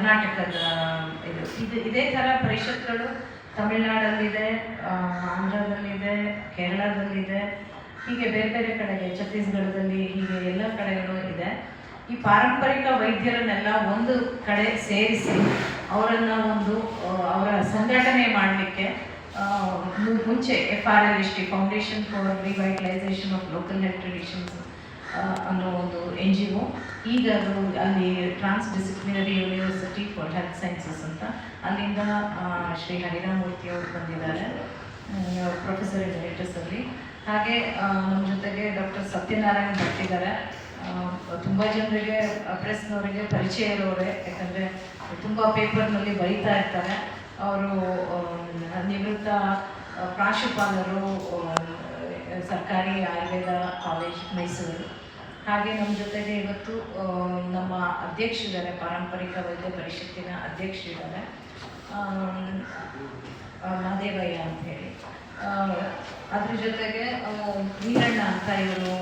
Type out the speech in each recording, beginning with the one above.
ಕರ್ನಾಟಕದ ಇದೇ ಥರ ಪರಿಷತ್ಗಳು ತಮಿಳುನಾಡಲ್ಲಿದೆ, ಆಂಧ್ರದಲ್ಲಿದೆ, ಕೇರಳದಲ್ಲಿದೆ, ಹೀಗೆ ಬೇರೆ ಬೇರೆ ಕಡೆಗೆ, ಛತ್ತೀಸ್ಗಢದಲ್ಲಿ, ಹೀಗೆ ಎಲ್ಲ ಕಡೆಗಳು ಇದೆ. ಈ ಪಾರಂಪರಿಕ ವೈದ್ಯರನ್ನೆಲ್ಲ ಒಂದು ಕಡೆ ಸೇರಿಸಿ ಅವರನ್ನು ಅವರ ಸಂಘಟನೆ ಮಾಡಲಿಕ್ಕೆ ಮುಂಚೆ FRLST foundation for revitalisation of local health traditions ಅನ್ನೋ ಒಂದು NGO, ಈಗ ಅದು ಅಲ್ಲಿ transdisciplinary university for health sciences ಅಂತ, ಅಲ್ಲಿಂದ ಶ್ರೀ ಹರಿರಾಮಮೂರ್ತಿ ಅವರು ಬಂದಿದ್ದಾರೆ, ಪ್ರೊಫೆಸರ್ ಎಮಿರಿಟಸ್ ಅಲ್ಲಿ. ಹಾಗೆ ನಮ್ಮ ಜೊತೆಗೆ ಡಾಕ್ಟರ್ ಸತ್ಯನಾರಾಯಣ ಭಟ್ ಇದ್ದಾರೆ. ತುಂಬ ಜನರಿಗೆ, ಪ್ರೆಸ್ನವರಿಗೆ ಪರಿಚಯ ಇರೋರೆ, ಯಾಕಂದರೆ ತುಂಬ ಪೇಪರ್ನಲ್ಲಿ ಬರೀತಾ ಇರ್ತಾರೆ. ಅವರು ನಿವೃತ್ತ ಪ್ರಾಂಶುಪಾಲರು, ಸರ್ಕಾರಿ ಆಯುರ್ವೇದ ಕಾಲೇಜ್ ಮೈಸೂರು. ಹಾಗೆ ನಮ್ಮ ಜೊತೆಗೆ ಇವತ್ತು ನಮ್ಮ ಅಧ್ಯಕ್ಷರಿದ್ದಾರೆ, ಪಾರಂಪರಿಕ ವೈದ್ಯ ಪರಿಷತ್ತಿನ ಅಧ್ಯಕ್ಷರಿದ್ದಾರೆ, ಮಹದೇವಯ್ಯ ಅಂಥೇಳಿ. ಅದ್ರ ಜೊತೆಗೆ ವೀರಣ್ಣ ಅಂತ ಇವರು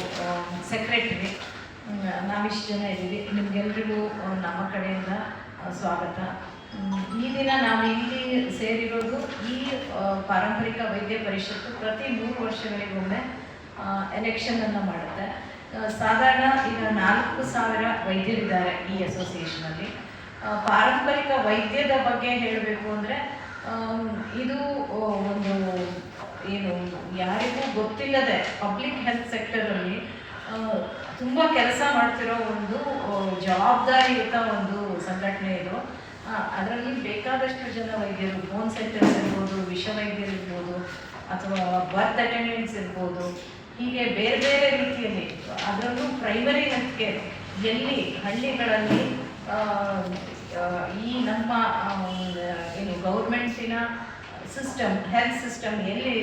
ಸೆಕ್ರೆಟರಿ. ನಾವಿಷ್ಟು ಜನ ಇದ್ದೀವಿ. ನಿಮಗೆಲ್ರಿಗೂ ನಮ್ಮ ಕಡೆಯಿಂದ ಸ್ವಾಗತ. ಈ ದಿನ ನಾವು ಇಲ್ಲಿ ಸೇರಿರೋದು, ಈ ಪಾರಂಪರಿಕ ವೈದ್ಯ ಪರಿಷತ್ತು ಪ್ರತಿ 3 ವರ್ಷಗಳಿಗೊಮ್ಮೆ ಎಲೆಕ್ಷನನ್ನು ಮಾಡುತ್ತೆ. ಸಾಧಾರಣ ಈಗ 4,000 ವೈದ್ಯರಿದ್ದಾರೆ ಈ ಅಸೋಸಿಯೇಷನಲ್ಲಿ. ಪಾರಂಪರಿಕ ವೈದ್ಯದ ಬಗ್ಗೆ ಹೇಳಬೇಕು ಅಂದರೆ, ಇದು ಒಂದು ಏನು ಯಾರಿಗೂ ಗೊತ್ತಿಲ್ಲದೆ ಪಬ್ಲಿಕ್ ಹೆಲ್ತ್ ಸೆಕ್ಟರಲ್ಲಿ ತುಂಬ ಕೆಲಸ ಮಾಡ್ತಿರೋ ಒಂದು ಜವಾಬ್ದಾರಿಯುತ ಒಂದು ಸಂಘಟನೆ ಇದು. ಅದರಲ್ಲಿ ಬೇಕಾದಷ್ಟು ಜನ ವೈದ್ಯರು, ಬೋನ್ ಸೆಂಟರ್ಸ್ ಇರ್ಬೋದು, ವಿಷವೈದ್ಯರಿರ್ಬೋದು, ಅಥವಾ ಬರ್ತ್ ಅಟೆಂಡೆಂಟ್ಸ್ ಇರ್ಬೋದು, ಹೀಗೆ ಬೇರೆ ಬೇರೆ ರೀತಿಯಲ್ಲಿ, ಅದರಲ್ಲೂ ಪ್ರೈಮರಿ ಹೆಲ್ತ್ ಕೇರ್ ಎಲ್ಲಿ ಹಳ್ಳಿಗಳಲ್ಲಿ ಈ ನಮ್ಮ ಏನು ಗೌರ್ಮೆಂಟಿನ ಸಿಸ್ಟಮ್, ಹೆಲ್ತ್ ಸಿಸ್ಟಮ್ ಎಲ್ಲಿ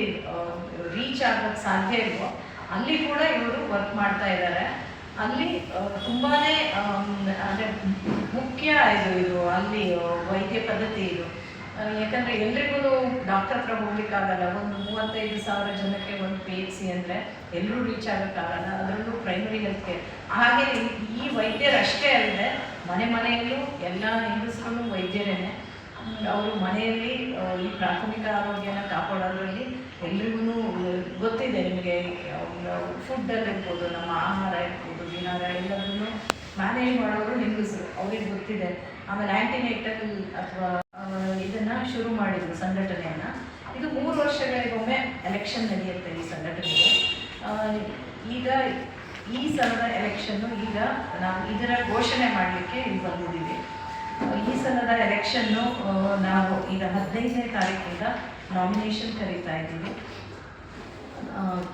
ರೀಚ್ ಆಗೋಕ್ಕೆ ಸಾಧ್ಯ ಇಲ್ವೋ ಅಲ್ಲಿ ಕೂಡ ಇವರು ವರ್ಕ್ ಮಾಡ್ತಾ ಇದ್ದಾರೆ. ಅಲ್ಲಿ ತುಂಬಾ ಅಂದರೆ ಮುಖ್ಯ ಇದು ಅಲ್ಲಿ ವೈದ್ಯ ಪದ್ಧತಿ ಇದು. ಯಾಕಂದರೆ ಎಲ್ರಿಗೂ ಡಾಕ್ಟರ್ ಹತ್ರ ಹೋಗ್ಲಿಕ್ಕಾಗಲ್ಲ. ಒಂದು 35,000 ಜನಕ್ಕೆ ಒಂದು PHC ಅಂದರೆ ಎಲ್ಲರೂ ರೀಚ್ ಆಗೋಕ್ಕಾಗಲ್ಲ, ಅದರಲ್ಲೂ ಪ್ರೈಮರಿ ಹೆಲ್ತ್ ಕೇರ್. ಹಾಗೆ ಈ ವೈದ್ಯರಷ್ಟೇ ಅಲ್ಲದೆ ಮನೆಯಲ್ಲೂ ಎಲ್ಲ ಹೆಂಗಸರು ವೈದ್ಯರೇನೆ. ಅವರು ಮನೆಯಲ್ಲಿ ಈ ಪ್ರಾಥಮಿಕ ಆರೋಗ್ಯನ ಕಾಪಾಡೋದ್ರಲ್ಲಿ ಎಲ್ರಿಗೂ ಗೊತ್ತಿದೆ. ನಿಮಗೆ ಫುಡ್ಡಲ್ಲಿರ್ಬೋದು, ನಮ್ಮ ಆಹಾರ ಇರ್ಬೋದು, ವಿಹಾರ ಎಲ್ಲದನ್ನು ಮ್ಯಾನೇಜ್ ಮಾಡೋರು ಹೆಂಗಸರು, ಅವ್ರಿಗೆ ಗೊತ್ತಿದೆ. ಆಮೇಲೆ ಆ್ಯಂಟಿನೇಟಲ್ ಅಥವಾ ಇದನ್ನು ಶುರು ಮಾಡಿದ್ರು ಸಂಘಟನೆಯನ್ನು. ಇದು 3 ವರ್ಷಗಳಿಗೊಮ್ಮೆ ಎಲೆಕ್ಷನ್ ನಡೆಯುತ್ತೆ ಈ ಸಂಘಟನೆಗೆ. ಈಗ ಈ ಸಲದ ಎಲೆಕ್ಷನ್ನು ಈಗ ನಾವು ಇದರ ಘೋಷಣೆ ಮಾಡಲಿಕ್ಕೆ ಇಲ್ಲಿ ಬಂದಿದ್ದೀವಿ. ಈ ಸಲದ ಎಲೆಕ್ಷನ್ನು ನಾವು ಈಗ 15ನೇ ತಾರೀಕಿಂದ ನಾಮಿನೇಷನ್ ಕರೀತಾ ಇದ್ದೀವಿ.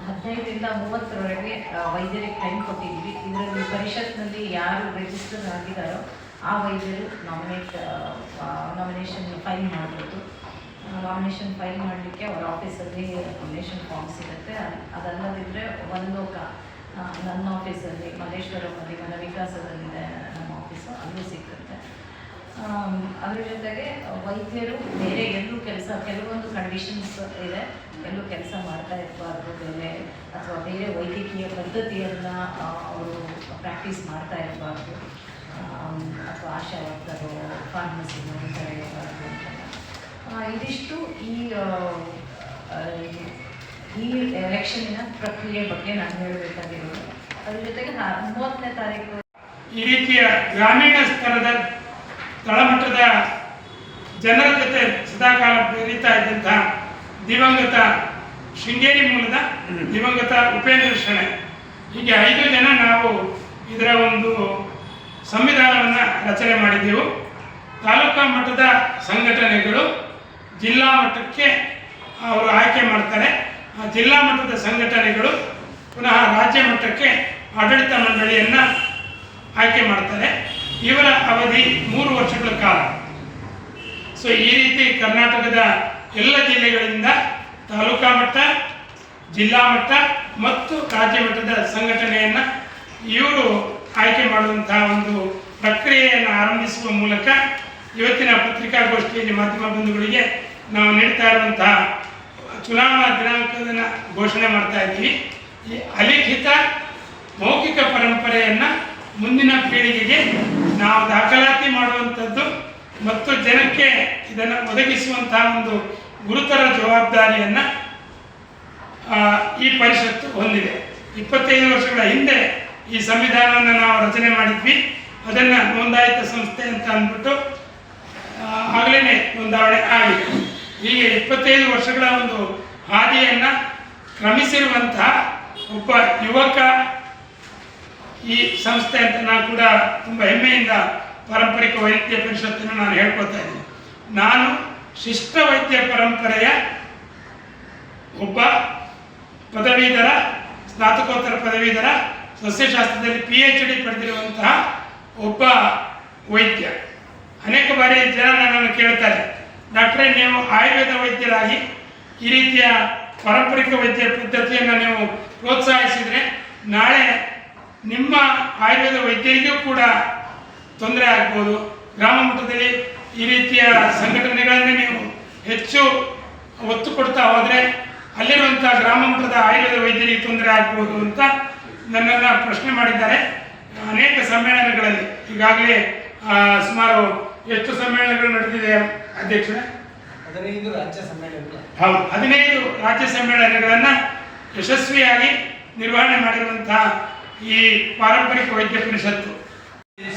15ರಿಂದ 30ರವರೆಗೆ ವೈದ್ಯರಿಗೆ ಟೈಮ್ ಕೊಟ್ಟಿದ್ದೀವಿ. ಇದರಲ್ಲಿ ಪರಿಷತ್ನಲ್ಲಿ ಯಾರು ರಿಜಿಸ್ಟರ್ ಆಗಿದ್ದಾರೋ ಆ ವೈದ್ಯರು ನಾಮಿನೇಷನ್ ಫೈಲ್ ಮಾಡ್ಬೋದು. ನಾಮಿನೇಷನ್ ಫೈಲ್ ಮಾಡಲಿಕ್ಕೆ ಅವರ ಆಫೀಸಲ್ಲಿ ನಾಮಿನೇಷನ್ ಫಾರ್ಮ್ ಸಿಗುತ್ತೆ. ಅದಲ್ಲದಿದ್ದರೆ ಒಂದೋಕ ನನ್ನ ಆಫೀಸಲ್ಲಿ, ಮಲ್ಲೇಶ್ವರಮಲ್ಲಿ ವನವಿಕಾಸದಲ್ಲಿದೆ ನಮ್ಮ ಆಫೀಸು, ಅಲ್ಲೂ ಸಿಗುತ್ತೆ. ಅದ್ರ ಜೊತೆಗೆ ವೈದ್ಯರು ಬೇರೆ ಎಲ್ಲೂ ಕೆಲವೊಂದು ಕಂಡೀಷನ್ಸ್ ಇದೆ, ಎಲ್ಲೂ ಕೆಲಸ ಮಾಡ್ತಾ ಇರಬಾರ್ದು, ಅಥವಾ ಬೇರೆ ವೈದ್ಯಕೀಯ ಪದ್ಧತಿಯನ್ನು ಅವರು ಪ್ರಾಕ್ಟೀಸ್ ಮಾಡ್ತಾ ಇರಬಾರ್ದು, ಅಥವಾ ಆಶಾ ವರ್ಕರು, ಫಾರ್ಮಸಿಗಳು ಇರಬಾರ್ದು ಅಂತ. ಇದಿಷ್ಟು ಈ ಎಲೆಕ್ಷನಿನ ಪ್ರಕ್ರಿಯೆ ಬಗ್ಗೆ ನಾನು ಹೇಳಬೇಕಾಗಿರೋದು. ಅದ್ರ ಜೊತೆಗೆ 30ನೇ ತಾರೀಕು ಈ ರೀತಿಯ ಗ್ರಾಮೀಣ ಸ್ತರದ ತಳಮಟ್ಟದ ಜನರ ಜೊತೆ ಸದಾಕಾಲ ಬೆರೀತಾ ಇದ್ದಂತಹ ದಿವಂಗತ ಶೃಂಗೇರಿ ಮೂಲದ ದಿವಂಗತ ಉಪೇಂದ್ರ ಶೆಣೈ, ಹೀಗೆ 5 ಜನ ನಾವು ಇದರ ಒಂದು ಸಂವಿಧಾನವನ್ನು ರಚನೆ ಮಾಡಿದ್ದೆವು. ತಾಲೂಕಾ ಮಟ್ಟದ ಸಂಘಟನೆಗಳು ಜಿಲ್ಲಾ ಮಟ್ಟಕ್ಕೆ ಅವರು ಆಯ್ಕೆ ಮಾಡ್ತಾರೆ. ಆ ಜಿಲ್ಲಾ ಮಟ್ಟದ ಸಂಘಟನೆಗಳು ಪುನಃ ರಾಜ್ಯ ಮಟ್ಟಕ್ಕೆ ಆಡಳಿತ ಮಂಡಳಿಯನ್ನು ಆಯ್ಕೆ ಮಾಡ್ತಾರೆ. ಇವರ ಅವಧಿ 3 ವರ್ಷಗಳ ಕಾಲ. ಸೊ ಈ ರೀತಿ ಕರ್ನಾಟಕದ ಎಲ್ಲ ಜಿಲ್ಲೆಗಳಿಂದ ತಾಲೂಕಾ ಮಟ್ಟ, ಜಿಲ್ಲಾ ಮಟ್ಟ ಮತ್ತು ರಾಜ್ಯ ಮಟ್ಟದ ಸಂಘಟನೆಯನ್ನು ಇವರು ಆಯ್ಕೆ ಮಾಡುವಂತಹ ಒಂದು ಪ್ರಕ್ರಿಯೆಯನ್ನು ಆರಂಭಿಸುವ ಮೂಲಕ ಇವತ್ತಿನ ಪತ್ರಿಕಾಗೋಷ್ಠಿಯಲ್ಲಿ ಮಾಧ್ಯಮ ಬಂಧುಗಳಿಗೆ ನಾವು ನೀಡ್ತಾ ಇರುವಂತಹ ಚುನಾವಣಾ ದಿನಾಂಕವನ್ನು ಘೋಷಣೆ ಮಾಡ್ತಾ ಇದ್ದೀವಿ. ಈ ಅಲಿಖಿತ ಮೌಖಿಕ ಪರಂಪರೆಯನ್ನು ಮುಂದಿನ ಪೀಳಿಗೆಗೆ ನಾವು ದಾಖಲಾತಿ ಮಾಡುವಂಥದ್ದು ಮತ್ತು ಜನಕ್ಕೆ ಇದನ್ನು ಒದಗಿಸುವಂತಹ ಒಂದು ಗುರುತರ ಜವಾಬ್ದಾರಿಯನ್ನು ಈ ಪರಿಷತ್ತು ಹೊಂದಿದೆ. 25 ವರ್ಷಗಳ ಹಿಂದೆ ಈ ಸಂವಿಧಾನವನ್ನು ನಾವು ರಚನೆ ಮಾಡಿದ್ವಿ. ಅದನ್ನು ನೋಂದಾಯಿತ ಸಂಸ್ಥೆ ಅಂತ ಅಂದ್ಬಿಟ್ಟು ಆಗಲೇ ನೋಂದಾವಣೆ ಆಗಿದೆ. ಹೀಗೆ 25 ವರ್ಷಗಳ ಒಂದು ಹಾದಿಯನ್ನು ಕ್ರಮಿಸಿರುವಂತಹ ಒಬ್ಬ ಯುವಕ ಈ ಸಂಸ್ಥೆ ಅಂತ ನಾನು ಕೂಡ ತುಂಬ ಹೆಮ್ಮೆಯಿಂದ ಪಾರಂಪರಿಕ ವೈದ್ಯ ಪರಿಷತ್ತನ್ನು ನಾನು ಹೇಳ್ಕೊಳ್ತಾ ಇದ್ದೀನಿ. ನಾನು ಶಿಷ್ಟ ವೈದ್ಯ ಪರಂಪರೆಯ ಒಬ್ಬ ಪದವೀಧರ, ಸ್ನಾತಕೋತ್ತರ ಪದವೀಧರ, ಸಸ್ಯಶಾಸ್ತ್ರದಲ್ಲಿ PhD ಪಡೆದಿರುವಂತಹ ಒಬ್ಬ ವೈದ್ಯ. ಅನೇಕ ಬಾರಿ ಜನ ನನ್ನನ್ನು ಕೇಳ್ತಾರೆ, ಡಾಕ್ಟ್ರೇ ನೀವು ಆಯುರ್ವೇದ ವೈದ್ಯರಾಗಿ ಈ ರೀತಿಯ ಪಾರಂಪರಿಕ ವೈದ್ಯ ಪದ್ಧತಿಯನ್ನು ನೀವು ಪ್ರೋತ್ಸಾಹಿಸಿದರೆ ನಾಳೆ ನಿಮ್ಮ ಆಯುರ್ವೇದ ವೈದ್ಯರಿಗೂ ಕೂಡ ತೊಂದರೆ ಆಗ್ಬೋದು, ಗ್ರಾಮ ಮಟ್ಟದಲ್ಲಿ ಈ ರೀತಿಯ ಸಂಘಟನೆಗಳನ್ನೇ ನೀವು ಹೆಚ್ಚು ಒತ್ತು ಕೊಡ್ತಾ ಹೋದರೆ ಅಲ್ಲಿರುವಂಥ ಗ್ರಾಮ ಮಟ್ಟದ ಆಯುರ್ವೇದ ವೈದ್ಯರಿಗೆ ತೊಂದರೆ ಆಗ್ಬೋದು ಅಂತ ನನ್ನನ್ನು ಪ್ರಶ್ನೆ ಮಾಡಿದ್ದಾರೆ. ಅನೇಕ ಸಮ್ಮೇಳನಗಳಲ್ಲಿ ಈಗಾಗಲೇ ಸುಮಾರು ಎಷ್ಟು ಸಮ್ಮೇಳನಗಳು ನಡೆದಿದೆ ಅಧ್ಯಕ್ಷರೇ? 15 ರಾಜ್ಯ ಸಮ್ಮೇಳನಗಳು. ಹೌದು, 15 ರಾಜ್ಯ ಸಮ್ಮೇಳನಗಳನ್ನು ಯಶಸ್ವಿಯಾಗಿ ನಿರ್ವಹಣೆ ಮಾಡಿರುವಂತಹ ಈ ಪಾರಂಪರಿಕ ವೈದ್ಯ ಪರಿಷತ್ತು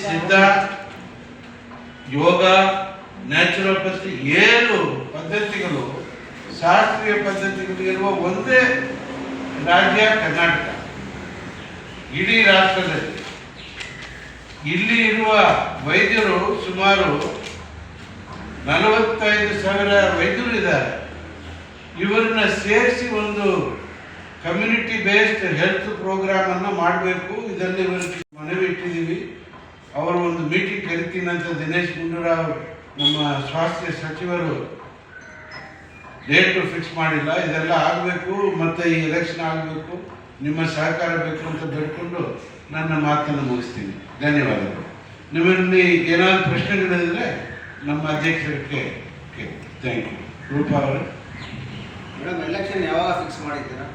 ಸಿದ್ಧ, ಯೋಗ, ನ್ಯಾಚುರೋಪತಿ 7 ಪದ್ಧತಿಗಳು, ಶಾಸ್ತ್ರೀಯ ಪದ್ಧತಿಗಳು ಇರುವ ಒಂದೇ ರಾಜ್ಯ ಕರ್ನಾಟಕ. ಇಡೀ ರಾಷ್ಟ್ರದಲ್ಲಿ ಇಲ್ಲಿ ಇರುವ ವೈದ್ಯರು ಸುಮಾರು 45,000 ವೈದ್ಯರು ಇದ್ದಾರೆ. ಇವರನ್ನ ಸೇರಿಸಿ ಒಂದು ಕಮ್ಯುನಿಟಿ ಬೇಸ್ಡ್ ಹೆಲ್ತ್ ಪ್ರೋಗ್ರಾಮನ್ನು ಮಾಡಬೇಕು. ಇದರಲ್ಲಿ ಮನವಿ ಇಟ್ಟಿದ್ದೀವಿ. ಅವರು ಒಂದು ಮೀಟಿಂಗ್ ಕರಿತೀನಂತ ದಿನೇಶ್ ಗುಂಡೂರಾವ್ ನಮ್ಮ ಸ್ವಾಸ್ಥ್ಯ ಸಚಿವರು ಡೇಟು ಫಿಕ್ಸ್ ಮಾಡಿಲ್ಲ. ಇದೆಲ್ಲ ಆಗಬೇಕು ಮತ್ತು ಈ ಎಲೆಕ್ಷನ್ ಆಗಬೇಕು, ನಿಮ್ಮ ಸಹಕಾರ ಬೇಕು ಅಂತ ಬೇಡ್ಕೊಂಡು ನನ್ನ ಮಾತನ್ನು ಮುಗಿಸ್ತೀನಿ. ಧನ್ಯವಾದಗಳು. ನಿಮ್ಮಲ್ಲಿ ಏನಾದರೂ ಪ್ರಶ್ನೆಗಳಿದ್ರೆ ನಮ್ಮ ಅಧ್ಯಕ್ಷರಿಗೆ ಥ್ಯಾಂಕ್ ಯು. ರೂಪಾ ಅವರು. ಮೇಡಮ್, ಎಲೆಕ್ಷನ್ ಯಾವಾಗ ಫಿಕ್ಸ್ ಮಾಡಿದ್ದೀರಾ?